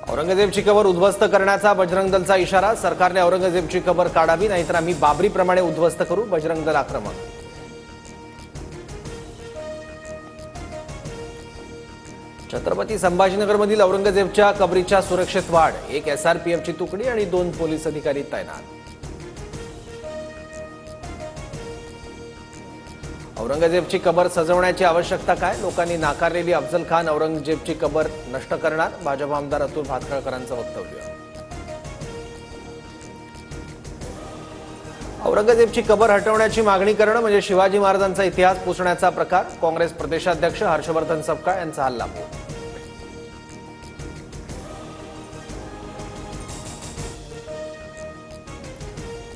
औरंगजेबची कबर उद्ध्वस्त करण्याचा बजरंग दलचा इशारा। सरकारने औरंगजेबची कबर काढावी, नाहीतर आम्ही बाबरीप्रमाणे उद्ध्वस्त करू, बजरंग दल आक्रमक। छत्रपती संभाजीनगरमधील औरंगजेबच्या कबरीच्या सुरक्षेत वाढ, एक एसआरपीएफची तुकडी आणि 2 पोलीस अधिकारी तैनात। औरंगजेबची कबर सजवण्याची आवश्यकता काय? लोकांनी नाकारलेली अफजल खान औरंगजेबची कबर नष्ट करणार, भाजप आमदार अतुल भातखळकरांचं वक्तव्य। औरंगजेबची कबर हटवण्याची मागणी करणं म्हणजे शिवाजी महाराजांचा इतिहास पुसण्याचा प्रकार, काँग्रेस प्रदेशाध्यक्ष हर्षवर्धन सपकाळ यांचा हल्लाबोल।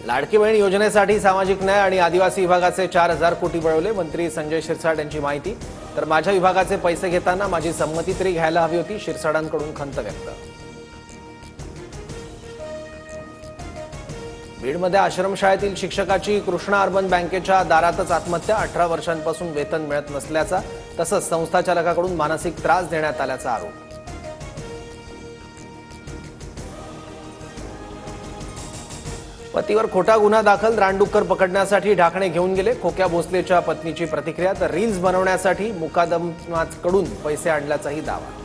लाडकी बहीण योजनेसाठी सामाजिक न्याय आणि आदिवासी विभागाचे 4000 कोटी वळवले, मंत्री संजय शिरसाट यांची माहिती। तर माझ्या विभागाचे पैसे घेताना माझी संमती तरी घ्यायला हवी होती, शिरसाटांकडून खंत व्यक्त। बीडमध्ये आश्रमशाळेतील शिक्षकाची कृष्णा अर्बन बँकेच्या दारातच आत्महत्या, 18 वर्षांपासून वेतन मिळत नसल्याचा तसंच संस्थाचालकाकडून मानसिक त्रास देण्यात आल्याचा आरोप। पतीवर खोटा गुन्हा दाखल, रानडुक्कर पकडण्यासाठी ढाकणे घेऊन गेले, खोक्या भोसलेच्या पत्नीची प्रतिक्रिया। तर रील्स बनवण्यासाठी मुकादमाकडून पैसे आणल्याचाही दावा।